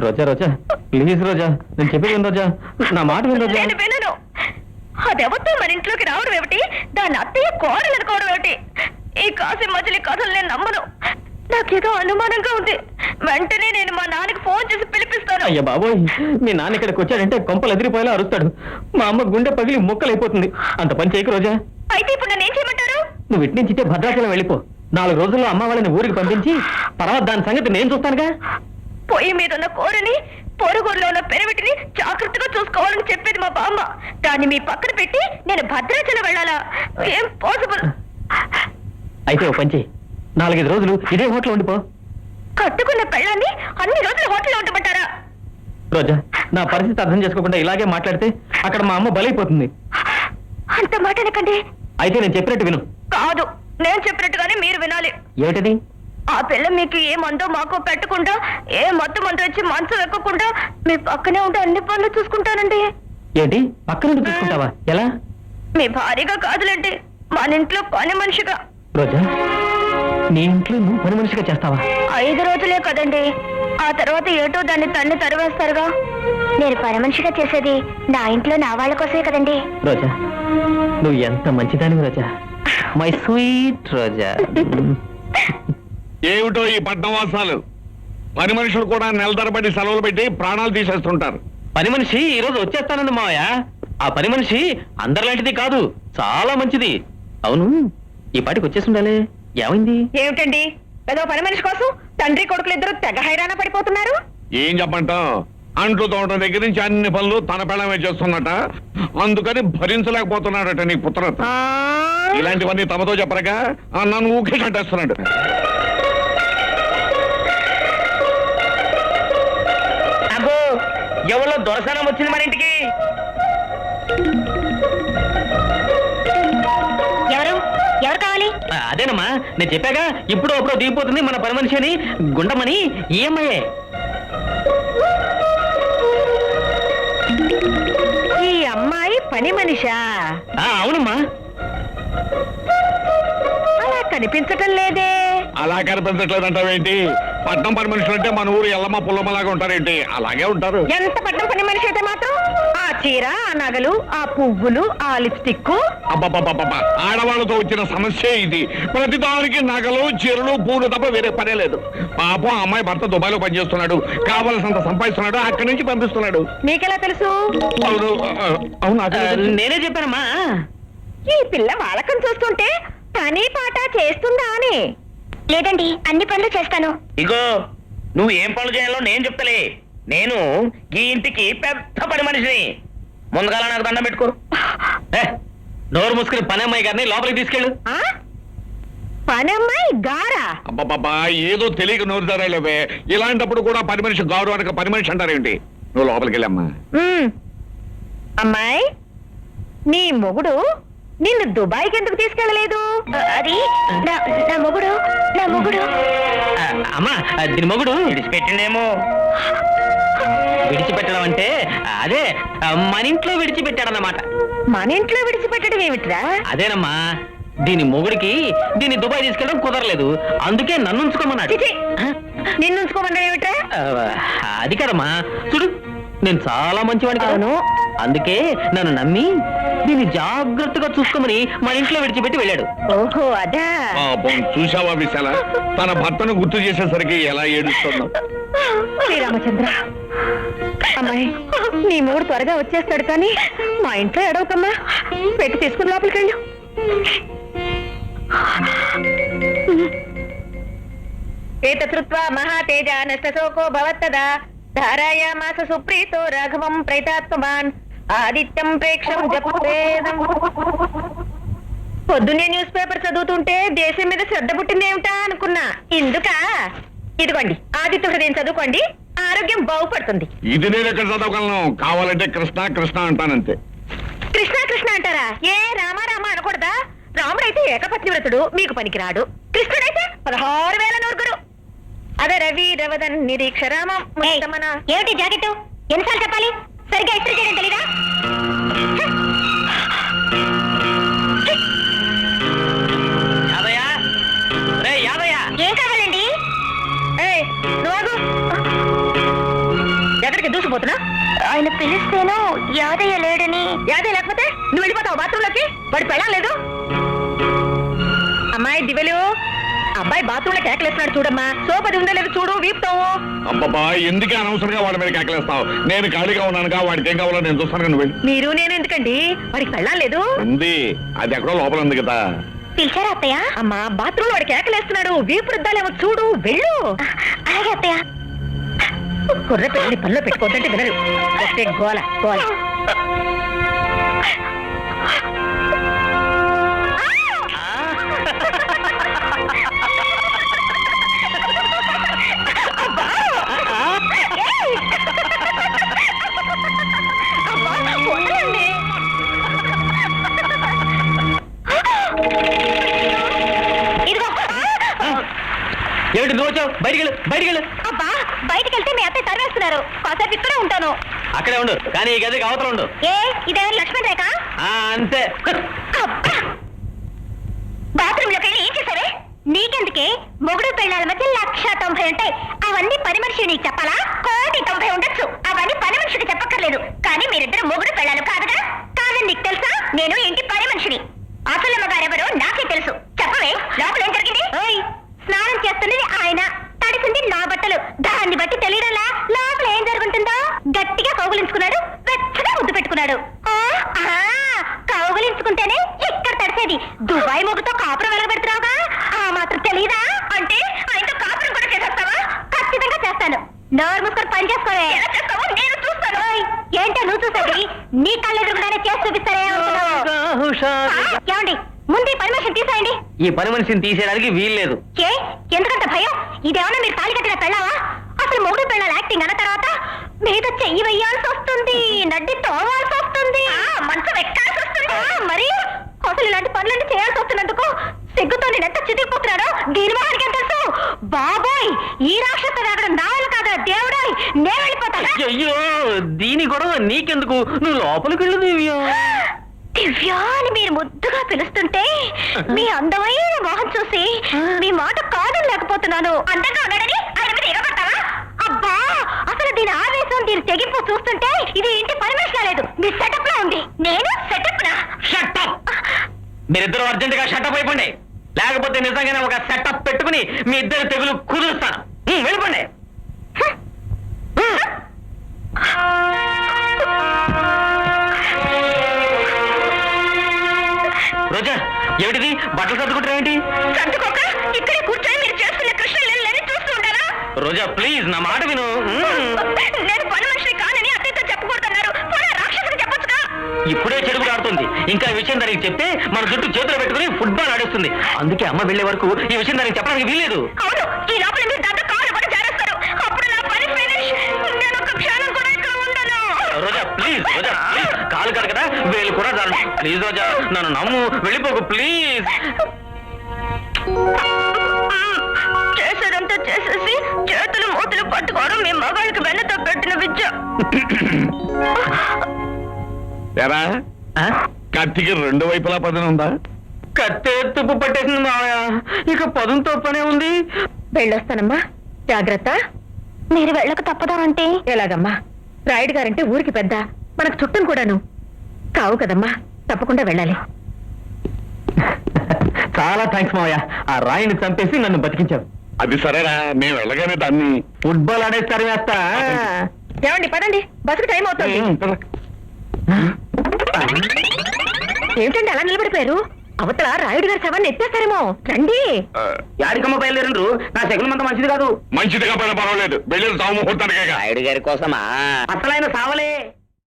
రోజా రోజా please రోజా, నేను చెప్పి విను రోజా, నా మాట విను రోజా. నేను వినను. అదెవరితో మన ఇంట్లోకి రావడం ఏమిటి, దాన్ని అత్తయ్య కోడలు అనుకోవడం ఏమిటి? ఈ కాసి మజిలీ కథలు నేను నమ్మను. నాకేదో అనుమానంగా ఉంది. వెంటనే నేను మా నాన్నకి ఫోన్ చేసి పిలిపిస్తాను. అయ్యా బాబోయ్, మీ నాన్న ఇక్కడికి వచ్చాడంటే కొంపలు ఎదిరిపోయేలా అరుస్తాడు. మా అమ్మ గుండె పగిలి ముక్కలైపోతుంది. అంత పని చేయకు రోజా. అయితే ఇప్పుడు నన్ను ఏం చేయమంటారు? నువ్వు ఇటు నుంచి భద్రాచలం వెళ్ళిపో. 4 రోజుల్లో అమ్మ వాళ్ళని ఊరికి పంపించి తర్వాత దాని సంగతి నేను చూస్తానుగా. పొయ్యి మీద ఉన్న కూరని, పొరుగురులో ఉన్న పెరవిటిని జాగ్రత్తగా చూసుకోవాలని చెప్పేది మా బామ్మ. దాన్ని మీ పక్కన పెట్టి నేను భద్రాచలం వెళ్ళాలా? ఏం పాసిబుల్. అయితే ఓ పంచి, 4-5 రోజులు ఇదే హోటల్ ఉండిపో. కట్టుకున్న పెళ్ళాన్ని అన్ని రోజులు హోటల్లో ఉండమంటారా? రోజా, నా పరిస్థితి అర్థం చేసుకోకుండా ఇలాగే మాట్లాడితే అక్కడ మా అమ్మ బలైపోతుంది. అంత మాట అనకండి. అయితే నేను చెప్పినట్టు విను. కాదు, నేను చెప్పినట్టుగానే మీరు వినాలి. ఏమిటది? ఆ పిల్ల మీకు ఏ మందో మాకో పెట్టకుండా, ఏ మత్తు మందు వచ్చి మంచం ఎక్కకుండా మీ పక్కనే ఉంటే అన్ని పనులు చూసుకుంటానండి. ఏంటి పక్క నుండి చూసుకుంటావా? ఎలా? మీ భారీగా కాదులేండి, మన ఇంట్లో పని మనిషిగా. రోజా, నీ ఇంట్లో నువ్వు పని మనిషిగా చేస్తావా? 5 రోజులే కదండి, ఆ తర్వాత ఏటో దాన్ని తన్ని తరివేస్తారుగా. నేను పని మనిషిగా చేసేది నా ఇంట్లో నా వాళ్ళ కోసమే కదండి. రోజా, నువ్వు ఎంత మంచిదానివి రోజా, మై స్వీట్ రోజా. ఏమిటో ఈ పట్నవాసాలు, పని మనుషులు కూడా నెల తరబడి సెలవులు పెట్టి ప్రాణాలు తీసేస్తుంటారు. పని మనిషి ఈ రోజు వచ్చేస్తానంది మావయ్య. ఆ పని మనిషి అందరిలాంటిది కాదు, చాలా మంచిది. అవును, ఈ పాటికి వచ్చేసి ఉండాలి. ఏమైంది? ఏమిటండి, ఏదో పని మనిషి కోసం తండ్రి కొడుకులు ఇద్దరు తెగ హైరాణ పడిపోతున్నారు. ఏం చెప్పంటాం, అంట్లు తోటం దగ్గర నుంచి అన్ని పనులు తన పెళ్ళమే చేస్తున్నట, అందుకని భరించలేకపోతున్నాడట నీ పుత్రత. ఇలాంటివన్నీ తమతో చెప్పరగా నన్ను ఊకే కట్టేస్తున్నాడు. అబ్బో, ఎవరో దొరసనం వచ్చింది మన ఇంటికి. ఎవరు కావాలి? అదేనమ్మా, నేను చెప్పాగా ఇప్పుడు అప్పుడు దిగిపోతుంది మన పని మనిషి అని. గుండమని ఈ అమ్మాయే. ఈ అమ్మాయి పని మనిషా? అవునమ్మా. అలా కనిపించటం లేదే. అలా కనిపించట్లేదంటావేంటి? పట్నం పని మనుషులు అంటే మన ఊరు ఎల్లమ్మ పుల్లమ్మలాగా ఉంటారేంటి? అలాగే ఉంటారు. ఎంత పట్నం పని మనిషి అయితే మాత్రం ఆ చీర, ఆ నగలు, ఆ పువ్వులు, ఆ లిప్స్టిక్. అబ్బబ్బబ్బబ్బా, ఆడవాళ్ళతో వచ్చిన సమస్య ఇది. ప్రతి దానికి నగలు, చీరలు, పూలు తప్ప వేరే పనే లేదు. పాపం అమ్మాయి భర్త దుబాయ్లో పనిచేస్తున్నాడు, కావలసినంత సంపాదిస్తున్నాడు, అక్కడి నుంచి పంపిస్తున్నాడు. మీకెలా తెలుసు? అవును అవును, నేనే చెప్పానమ్మా. ఈ పిల్ల వాళ్ళకం చూస్తుంటే పని పాట చేస్తుందా అని. లేదండి, అన్ని పనులు చేస్తాను. ఇగో, నువ్వు ఏం పనులు చేయాలో నేను చెప్తలే. నేను ఈ ఇంటికి పెద్ద పని మనిషిని. ముందుగా నాకు దండం పెట్టుకో. నోరు మూసుకుని పని అమ్మాయి గారిని లోపలికి తీసుకెళ్ళు. పని అమ్మాయి గారా? అబ్బబ్బబ్బా, ఏదో తెలియక నోరు ధరలేవే. ఇలాంటప్పుడు కూడా పని మనిషి గారు అనక పని మనిషి అంటారేంటి? నువ్వు లోపలికి వెళ్ళమ్మా. అమ్మాయి, నీ మొగుడు నిన్ను దుబాయ్కి ఎందుకు తీసుకెళ్ళలేదు? అది నా మొగుడు. అమ్మా, దీని మొగుడు విడిచిపెట్టిండేమో. విడిచిపెట్టడం అంటే అదే మన ఇంట్లో విడిచిపెట్టాడన్నమాట. మన ఇంట్లో విడిచిపెట్టడం ఏమిట్రా? అదేనమ్మా, దీని మొగుడికి దీన్ని దుబాయ్ తీసుకెళ్ళడం కుదరలేదు, అందుకే నన్ను ఉంచుకోమన్నాడు. నిన్ను ఉంచుకోమన్నా ఏమిట్రా? అది కదమ్మా, చూడు నేను చాలా మంచివాడిని కాను, అందుకే నన్ను నమ్మి దీన్ని జాగ్రత్తగా చూసుకోమని మన ఇంట్లో విడిచిపెట్టి వెళ్ళాడు. ఓహో, అదా. చూసావా విశాల, తన భర్తను గుర్తు చేసేసరికి ఎలా ఏడుస్తున్నావు? శ్రీరామచంద్ర, అమ్మాయి నీ మూడు త్వరగా వచ్చేస్తాడు కానీ మా ఇంట్లో ఎడవకమ్మా. పెట్టి తీసుకుని లోపలికి వెళ్ళు. ఏతృత్వా మహాతేజ నష్టశోకో భవత్తదా ధారాయామాస సుప్రీతో రాఘవం ప్రైతాత్మవాన్ ఆదిత్యం ప్రేక్షం జపేదం. పొద్దున్నే న్యూస్ పేపర్ చదువుతుంటే దేశం మీద శ్రద్ధ పుట్టిందేమిటా అనుకున్నా. ఇందుక ఇదిగోండి, ఆదిత్య హృదయం చదువుకోండి, ఆరోగ్యం బాగుపడుతుంది. ఇది నేను ఎక్కడ చదవగలను? కావాలంటే కృష్ణ కృష్ణ అంటానంతే. కృష్ణ కృష్ణ అంటారా? ఏ రామ రామ అనకూడదా? రాముడైతే ఏకపత్ని వ్రతుడు, మీకు పనికిరాడు. కృష్ణుడైతే 16,000 నూరుగురు. అదే రవి రవదన్ నిరీక్ష రామం. ఏమిటి జాకెట్? ఎన్నిసార్లు చెప్పాలి? సరిగ్గా ఇస్త్రీ చేయడం తెలీదా? ఏం కావాలండి? నువ్వు వెళ్ళిపోతున్నా? ఆయన పిలిస్తేనో యాదయ్య లేడని. యాదే లేకపోతే నువ్వు వెళ్ళిపోతావు బాత్రూంలోకి? వాడి పెళ్ళం లేదు. అమ్మాయి దివ్యలు, అబ్బాయి బాత్రూంలో కేకలేస్తున్నాడు చూడమ్మా. సోప్ అది ఉందో లేదో చూడు, వీపుతావు. అబ్బబ్బా ఎందుకే అనవసరంగా వాడి మీద కేకలేస్తావు? నేను ఖాళీగా ఉన్నానుగా, వాడికి ఏం కావాలో నేను చూస్తాను. నువ్వు వెళ్ళి. మీరు నేను ఎందుకండి? వాడికి పెళ్ళం లేదు. ఉంది, అది ఎక్కడో లోపల ఉంది కదా. పిలిచారా అత్తయ్య? అమ్మా బాత్రూంలో వాడు కేకలేస్తున్నాడు, వీపు రుద్దాలేమో చూడు, వెళ్ళు. అలాగే అత్తయ్య. కుర్ర పిల్లని పనిలో పెట్టుకోవద్దంటే వినరు. ఒకటే గోల గోల. ఇదిగో. ఏమిటి నువ్వు వచ్చావు? బయటికి వెళ్ళు. అబ్బా బయటికి వెళ్తే మీ అత్తయ్య తరివేస్తున్నారు. కాసేపు ఇక్కడే ఉంటాను. అక్కడే ఉండు, కానీ ఈ గదికి అవతల ఉండు. ఏ ఇదేమైనా లక్ష్మణ్ రేఖ? అంతే. బాత్రూమ్ లోకి వెళ్ళి ఏం చేశావే? నీకెందుకే? మొగుడు పెళ్ళాల మధ్య 190 ఉంటాయి. అవన్నీ పని మనిషి నీకు చెప్పాలా? 190 ఉండొచ్చు. అవన్నీ పని మనిషికి చెప్పక్కర్లేదు. కానీ మీరిద్దరు మొగుడు పెళ్ళాలు కాదుగా? కాదని నీకు తెలుసా? నేను ఇంటి పని మనిషిని. అసలమ్మ గారెవరో నాకే తెలుసు. చెప్పవే, లోపల ఏం జరిగింది? స్నానం చేస్తున్నది ఆయన, తడిసింది నా బట్టలు. దాన్ని బట్టి తెలియడంలా లోపల ఏం జరుగుతుందో. గట్టిగా కౌగులించుకున్నాడు, వెచ్చగా ముద్దు పెట్టుకున్నాడు. కౌగులించుకుంటేనే ఇక్కడ తడిసేది. దుబాయ్ మొగుతో కాపురం వెలగబెడుతున్నావుగా, ఆ మాత్రం తెలీదా? అంటే ఆయనతో కాపురం కూడా చేసేస్తావా? ఖచ్చితంగా చేస్తాను. నోరు మూసుకొని పని చేసుకోవే. నేను చూస్తాను. ఏంటో నువ్వు చూసేది? నీ కళ్ళెదురుగానే చేసి చూపిస్తారే. ఏమండి, ముందు ఈ పని మనిషిని తీసేయండి. ఈ పని మనిషిని తీసేయడానికి వీల్లేదు. ఏ ఎందుకంత భయం? ఇదేమన్నా మీరు తాళి కట్టిన పెళ్ళావా? అసలు మొగుడు పెళ్ళాలి యాక్టింగ్ అన్న తర్వాత మీద చెయ్యి వెయ్యాల్సి వస్తుంది, నడ్డి తోవాల్సి వస్తుంది, మనసు ఎక్కాల్సి వస్తుంది. మరి అసలు ఇలాంటి పనులన్నీ చేయాల్సి వస్తున్నందుకు సిగ్గుతో నేను ఎంత చితికిపోతున్నాడో దీని మొహానికి ఏం తెలుసు? బాబోయ్, ఈ రాక్షస రాగడం నా వల్ల కాదా దేవుడా? నేను వెళ్ళిపోతాను. అయ్యో దీని గొడవ నీకెందుకు? నువ్వు లోపలికి వెళ్ళు దివ్య. దివ్య అని మీరు ముద్దుగా పిలుస్తుంటే మీ అందమైన మొహం చూసి మీ మాట కాదని లేకపోతున్నాను. అందంగా ఉన్నాడని ఆయన మీద ఎగబడతావా? అబ్బా అసలు దీని ఆవేశం, దీని తెగింపు చూస్తుంటే ఇది ఇంటి పర్మిషన్ లేదు, మీ సెటప్ లో ఉంది. నేను సెటప్ నా? మీరిద్దరు అర్జెంట్ గా షటప్ అయిపోండి, లేకపోతే నిజంగానే ఒక సెటప్ పెట్టుకుని మీ ఇద్దరు తెగులు కుదురుస్తాను. వెళ్ళిపోండి. రోజా ఏమిటిది? బట్టలు సర్దుకుంటారేంటి? సర్దుకోక ఇక్కడే కూర్చొని మీరు చేసుకునే కృష్ణలని చూస్తూ ఉంటారా? రోజా ప్లీజ్ నా మాట విను. నేను పని మనిషి కానని అత్తయ్యతో చెప్పకూడదన్నారు. పోనీ రాక్షసుడు చెప్పొచ్చుగా. ఇప్పుడే చెడుగుడు ఆడుతుంది, ఇంకా ఈ విషయం దానికి చెప్తే మన జుట్టు చేతులు పెట్టుకుని ఫుట్బాల్ ఆడేస్తుంది. అందుకే అమ్మ వెళ్లే వరకు ఈ విషయం దానికి చెప్పడానికి వీల్లేదు. అవును, ఈ లోపల మీరు దాంతో కాలు కూడా జారేస్తారు. అప్పుడు నా పని ఫినిష్. నేను ఒక క్షణం కూడా ఇక్కడ ఉండను. రోజా ప్లీజ్, రోజా ప్లీజ్, కాలు కాదు కదా, వేలు కూడా జారు. ప్లీజ్ రోజా, నన్ను నమ్ము, వెళ్ళిపోకు ప్లీజ్. చేసేదంతా చేసేసి చేతులు మూతులు పట్టుకోవడం మీ మగాళ్ళకి వెన్నతో పెట్టిన విద్య. ఎరా కత్తికి రెండు వైపులా పదన ఉందా? కత్తే తుప్పు పట్టేసింది మావయ్య, ఇక పదుంతో పనే ఉంది. వెళ్ళొస్తానమ్మా, జాగ్రత్త. మీరు వెళ్ళక తప్పదా అంటే? ఎలాగమ్మా, రాయుడు గారంటే ఊరికి పెద్ద, మనకు చుట్టం కూడాను. కావు కదమ్మా, తప్పకుండా వెళ్ళాలి. చాలా థ్యాంక్స్ మావయ్య, ఆ రాయిని చంపేసి నన్ను బతికించావు. అది సరేరా, మేము వెళ్ళగానే దాన్ని ఫుట్బాల్ ఆడేస్తారు వేస్తా. ఏమండి పదండి, బస్సుకు టైం అవుతుంది. ఏమిటండి అలా నిలబడిపోయారు? అవతల రాయుడు గారి శవాన్ని ఎత్తేస్తారేమో, రండి. యాడికమ్మ బయలుదేరు, నా శకునం అంత మంచిది కాదు. మంచిదిగా పైన పర్వాలేదు, వెళ్ళి సాము ముహూర్తానికే. రాయుడు గారి కోసమా? అసలైన సావలే.